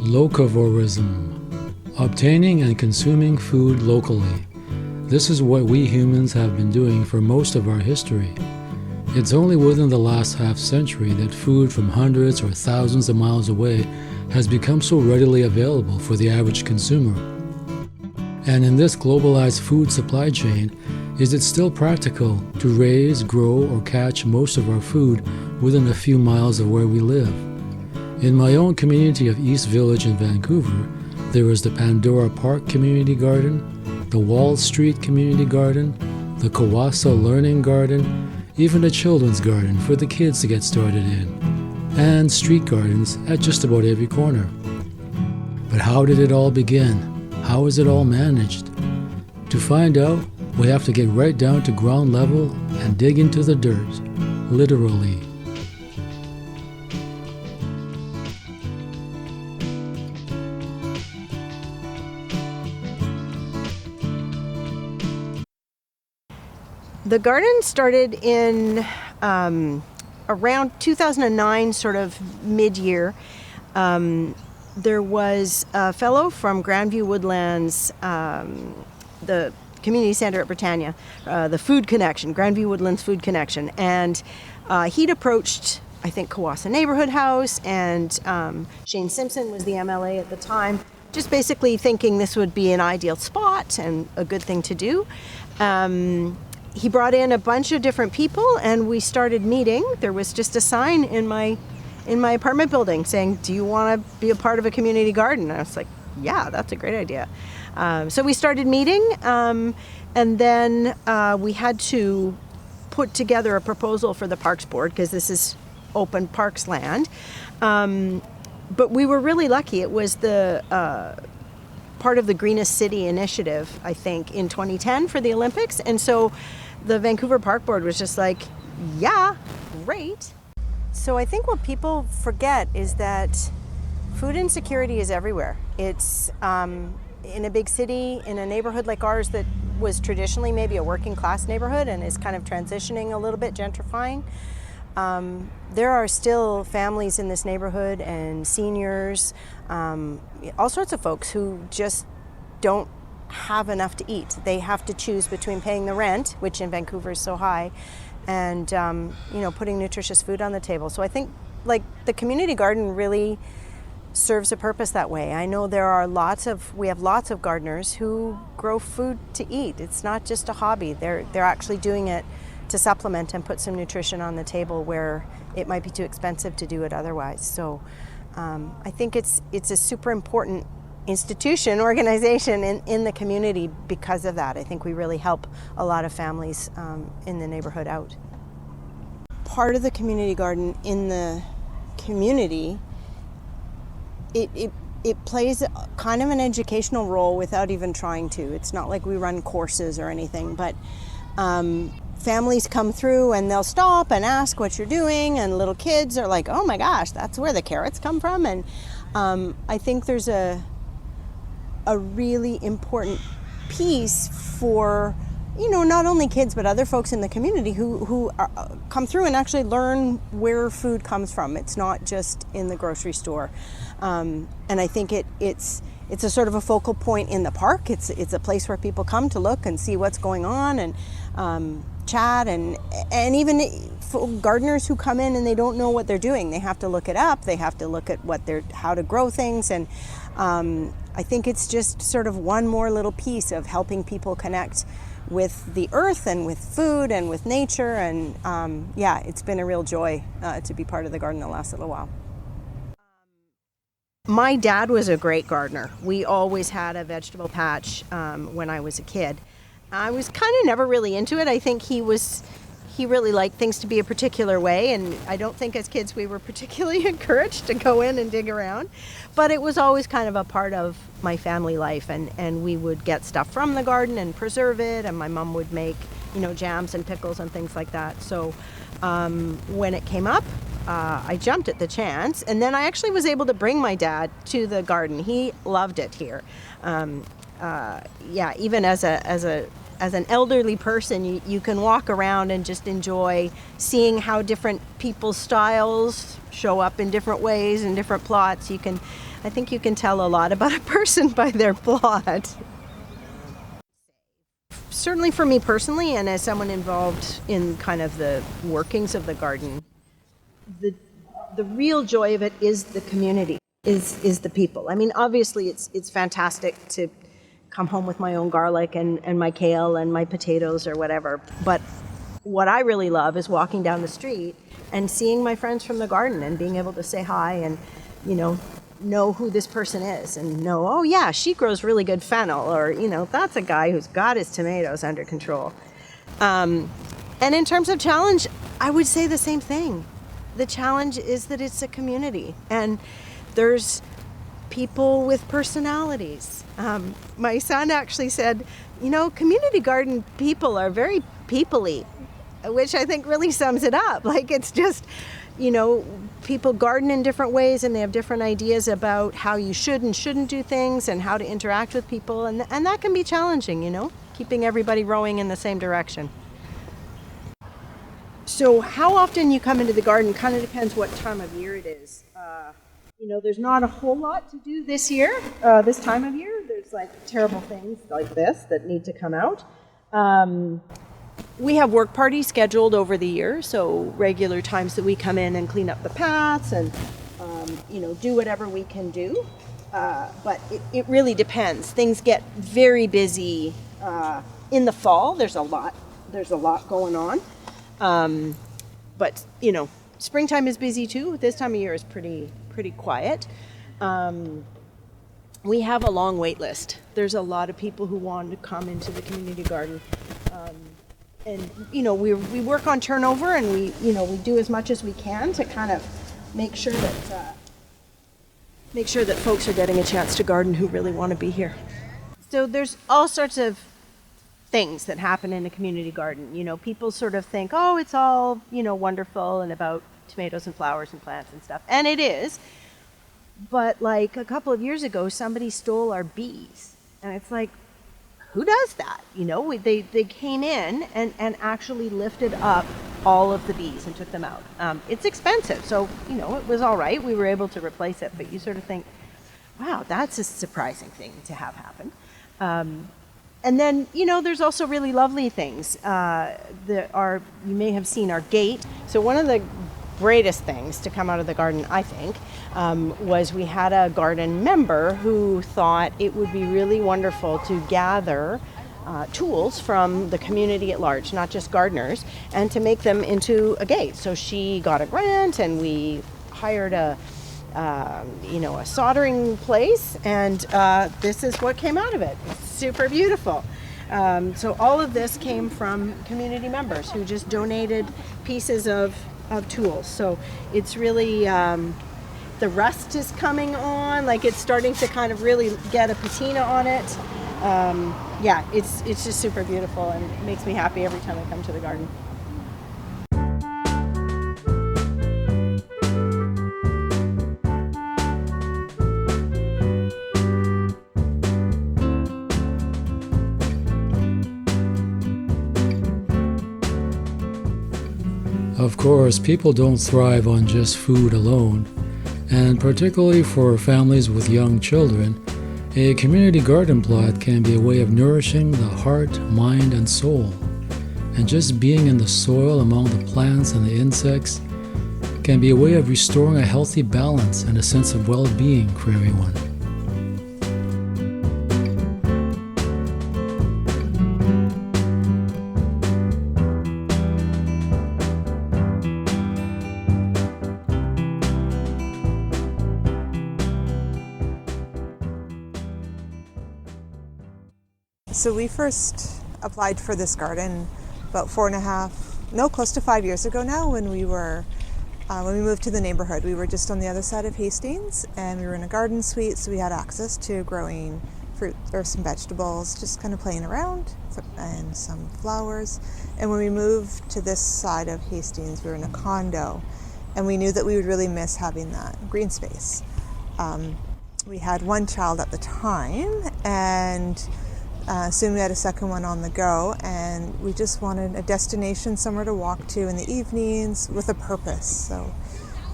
Locavorism, obtaining and consuming food locally. This is what we humans have been doing for most of our history. It's only within the last half century that food from hundreds or thousands of miles away has become so readily available for the average consumer. And in this globalized food supply chain, is it still practical to raise, grow, or catch most of our food within a few miles of where we live? In my own community of East Village in Vancouver, there is the Pandora Park Community Garden, the Wall Street Community Garden, the Kawasa Learning Garden, even a children's garden for the kids to get started in, and street gardens at just about every corner. But how did it all begin? How is it all managed? To find out, we have to get right down to ground level and dig into the dirt, literally. The garden started in around 2009, sort of mid-year. There was a fellow from Grandview Woodlands, the community center at Britannia, the Food Connection, Grandview Woodlands Food Connection, and he'd approached, I think, Kawasa Neighbourhood House, and Shane Simpson was the MLA at the time, just basically thinking this would be an ideal spot and a good thing to do. He brought in a bunch of different people and we started meeting. There was just a sign in my apartment building saying, "Do you want to be a part of a community garden?" And I was like, yeah, that's a great idea. So we started meeting, and then we had to put together a proposal for the Parks Board because this is open parks land. But we were really lucky. It was the part of the Greenest City initiative, I think, in 2010 for the Olympics. And so the Vancouver Park Board was just like, yeah, great. So I think what people forget is that food insecurity is everywhere. It's in a big city, in a neighborhood like ours that was traditionally maybe a working class neighborhood and is kind of transitioning a little bit, gentrifying. There are still families in this neighborhood and seniors, all sorts of folks who just don't have enough to eat. They have to choose between paying the rent, which in Vancouver is so high, and putting nutritious food on the table. So I think like the community garden really serves a purpose that way. I know we have lots of gardeners who grow food to eat. It's not just a hobby. They're actually doing it to supplement and put some nutrition on the table where it might be too expensive to do it otherwise. So I think it's a super important organization in the community because of that. I think we really help a lot of families in the neighborhood out. Part of the community garden in the community, it plays kind of an educational role without even trying to. It's not like we run courses or anything, but families come through and they'll stop and ask what you're doing, and little kids are like, oh my gosh, that's where the carrots come from. And I think there's a really important piece for, not only kids, but other folks in the community who come through and actually learn where food comes from. It's not just in the grocery store. And I think it's a sort of a focal point in the park. It's a place where people come to look and see what's going on and chat, and even gardeners who come in and they don't know what they're doing. They have to look it up. They have to look at how to grow things. And I think it's just sort of one more little piece of helping people connect with the earth and with food and with nature. And it's been a real joy to be part of the garden the last little while. My dad was a great gardener. We always had a vegetable patch when I was a kid. I was kind of never really into it. I think he really liked things to be a particular way, and I don't think as kids we were particularly encouraged to go in and dig around. But it was always kind of a part of my family life, and we would get stuff from the garden and preserve it, and my mom would make, jams and pickles and things like that. So when it came up, I jumped at the chance, and then I actually was able to bring my dad to the garden. He loved it here. Even as an elderly person, you can walk around and just enjoy seeing how different people's styles show up in different ways in different plots. I think you can tell a lot about a person by their plot. Certainly for me personally, and as someone involved in kind of the workings of the garden, the real joy of it is the community, is the people. I mean, obviously it's fantastic to come home with my own garlic and my kale and my potatoes or whatever, but what I really love is walking down the street and seeing my friends from the garden and being able to say hi and, know who this person is and know, oh yeah, she grows really good fennel, or, that's a guy who's got his tomatoes under control. And in terms of challenge, I would say the same thing. The challenge is that it's a community and there's people with personalities. My son actually said, community garden people are very people-y, which I think really sums it up. Like, it's just, people garden in different ways and they have different ideas about how you should and shouldn't do things and how to interact with people. And that can be challenging, keeping everybody rowing in the same direction. So how often you come into the garden kind of depends what time of year it is. There's not a whole lot to do this year, this time of year. There's terrible things like this that need to come out. We have work parties scheduled over the year, so regular times that we come in and clean up the paths and, do whatever we can do. But it really depends. Things get very busy in the fall. There's a lot going on. But springtime is busy too. This time of year is pretty quiet. We have a long wait list. There's a lot of people who want to come into the community garden. And we work on turnover, and we do as much as we can to kind of make sure that folks are getting a chance to garden who really want to be here. So there's all sorts of things that happen in a community garden. People sort of think, oh, it's all wonderful and about tomatoes and flowers and plants and stuff, and it is. But a couple of years ago, somebody stole our bees, and it's like, who does that? They came in and actually lifted up all of the bees and took them out. It's expensive, so it was all right. We were able to replace it, but you sort of think, wow, that's a surprising thing to have happen. And then, there's also really lovely things. You may have seen our gate. So one of the greatest things to come out of the garden, I think, was we had a garden member who thought it would be really wonderful to gather tools from the community at large, not just gardeners, and to make them into a gate. So she got a grant, and we hired a soldering place, and this is what came out of it. It's super beautiful. So all of this came from community members who just donated pieces of tools. So it's really, the rust is coming on, it's starting to kind of really get a patina on it. It's just super beautiful, and it makes me happy every time I come to the garden. Of course, people don't thrive on just food alone, and particularly for families with young children, a community garden plot can be a way of nourishing the heart, mind, and soul. And just being in the soil among the plants and the insects can be a way of restoring a healthy balance and a sense of well-being for everyone. So we first applied for this garden about close to 5 years ago now, when we moved to the neighborhood. We were just on the other side of Hastings, and we were in a garden suite, so we had access to growing fruit or some vegetables, just kind of playing around, and some flowers. And when we moved to this side of Hastings, we were in a condo, and we knew that we would really miss having that green space. We had one child at the time, and soon we had a second one on the go, and we just wanted a destination, somewhere to walk to in the evenings with a purpose. So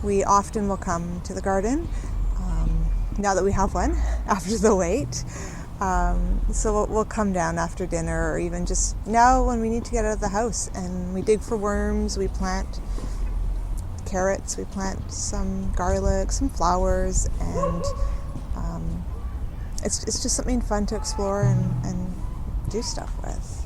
we often will come to the garden now that we have one after the wait. So we'll come down after dinner, or even just now when we need to get out of the house, and we dig for worms, we plant carrots, we plant some garlic, some flowers, and it's just something fun to explore and do stuff with.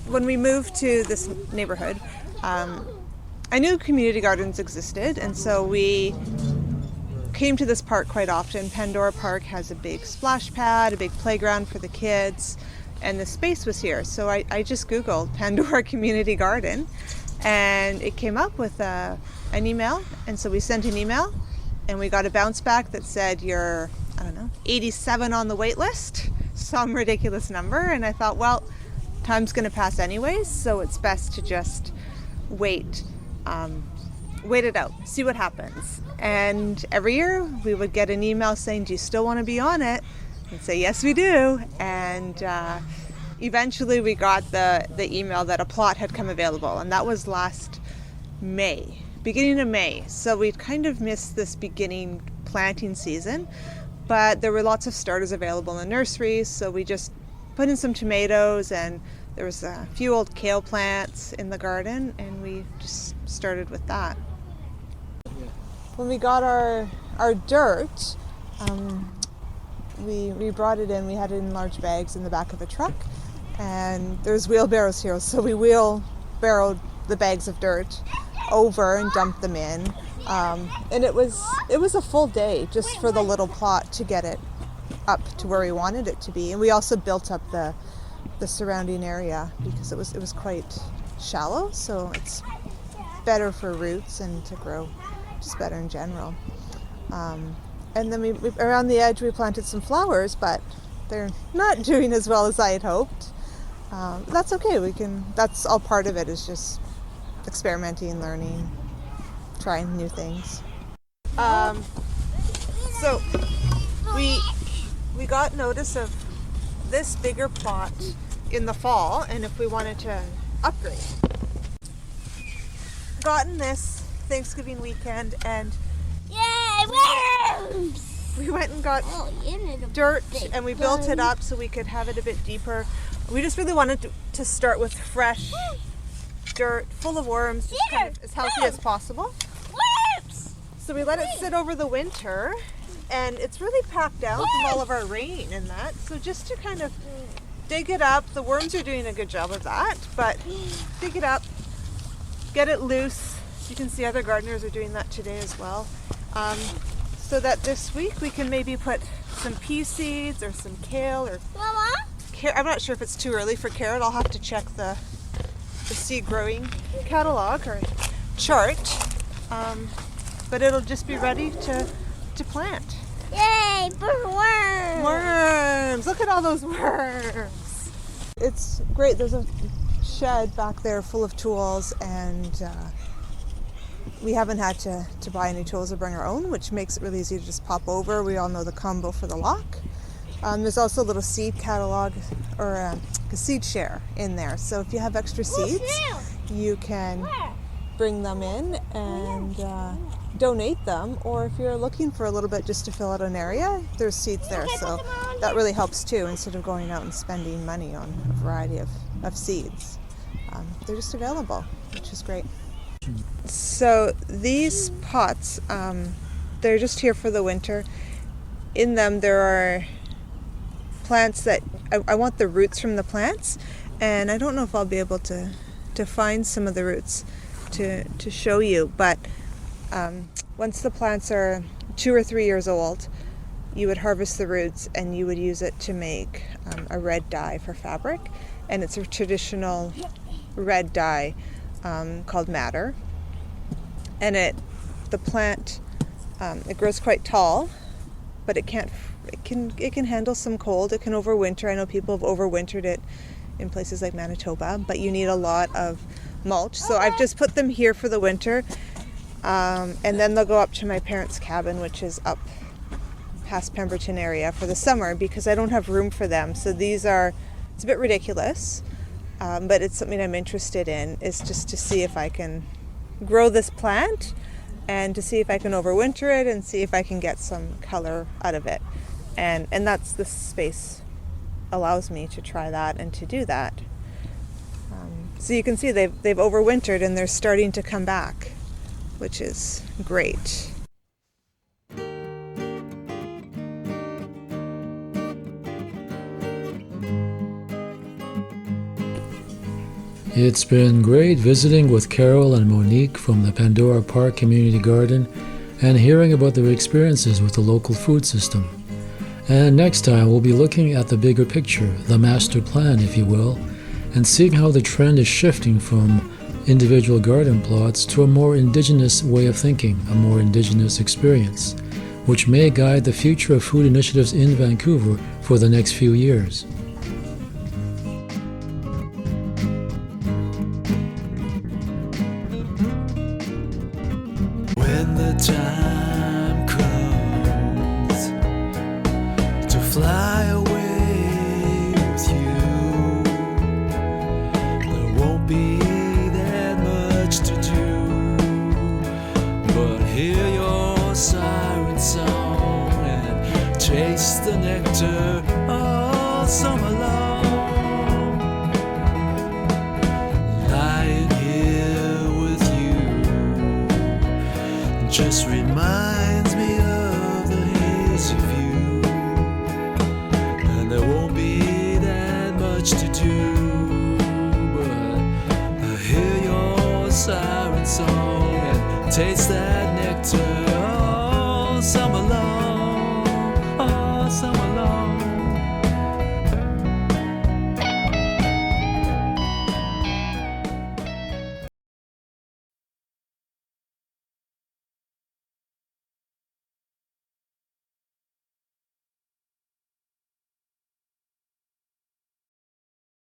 When we moved to this neighborhood, I knew community gardens existed, and so we came to this park quite often. Pandora Park has a big splash pad, a big playground for the kids, and the space was here. So I just Googled Pandora Community Garden, and it came up with an email, and so we sent an email, and we got a bounce back that said you're, 87 on the wait list, some ridiculous number, and I thought, well, time's going to pass anyways, so it's best to just wait it out, see what happens. And every year we would get an email saying, do you still want to be on it? And say, yes, we do. And eventually we got the email that a plot had come available, and that was last May, beginning of May. So we'd kind of missed this beginning planting season, but there were lots of starters available in nurseries, so we just put in some tomatoes, and there was a few old kale plants in the garden, and we just started with that. When we got our dirt, we brought it in. We had it in large bags in the back of a truck, and there's wheelbarrows here, so we wheelbarrowed the bags of dirt over and dumped them in. And it was a full day just for the little plot to get it up to where we wanted it to be. And we also built up the surrounding area because it was quite shallow, so it's better for roots and to grow just better in general. And then we around the edge we planted some flowers, but they're not doing as well as I had hoped. That's okay. That's all part of it, is just experimenting, learning, trying new things. So we got notice of this bigger plot in the fall, and if we wanted to upgrade. Gotten this Thanksgiving weekend, and we went and got dirt, and we built it up so we could have it a bit deeper. We just really wanted to start with fresh dirt, full of worms, just kind of as healthy as possible. So we let it sit over the winter, and it's really packed down from all of our rain and that. So just to kind of dig it up, the worms are doing a good job of that, but dig it up, get it loose. You can see other gardeners are doing that today as well. So that this week we can maybe put some pea seeds or some kale or I'm not sure if it's too early for carrot. I'll have to check the seed growing catalog or chart. But it'll just be ready to plant. Yay, worms! Worms! Look at all those worms! It's great. There's a shed back there full of tools, and we haven't had to buy any tools or bring our own, which makes it really easy to just pop over. We all know the combo for the lock. There's also a little seed catalog or a seed share in there. So if you have extra seeds, you can bring them in and donate them, or if you're looking for a little bit just to fill out an area, there's seeds there. So that really helps too, instead of going out and spending money on a variety of seeds. They're just available, which is great. So these pots, they're just here for the winter. In them there are plants that I want the roots from the plants, and I don't know if I'll be able to find some of the roots to show you, but once the plants are 2 or 3 years old, you would harvest the roots and you would use it to make a red dye for fabric, and it's a traditional red dye called madder. And the plant it grows quite tall, but it can handle some cold. It can overwinter. I know people have overwintered it in places like Manitoba, but you need a lot of mulch. So I've just put them here for the winter. And then they'll go up to my parents' cabin, which is up past Pemberton area for the summer because I don't have room for them. So it's a bit ridiculous, but it's something I'm interested in, is just to see if I can grow this plant and to see if I can overwinter it and see if I can get some color out of it. And that's the space allows me to try that and to do that. So you can see they've overwintered and they're starting to come back, which is great. It's been great visiting with Carol and Monique from the Pandora Park Community Garden and hearing about their experiences with the local food system. And next time we'll be looking at the bigger picture, the master plan, if you will, and seeing how the trend is shifting from individual garden plots to a more indigenous way of thinking, a more indigenous experience, which may guide the future of food initiatives in Vancouver for the next few years. When the time comes to fly away with you, there won't be that much to do but hear your siren song and taste the nectar all summer long. Lying here with you just reminds me of the hazy view, and there won't be that much to do but hear your siren song and taste that nectar all summer long, all summer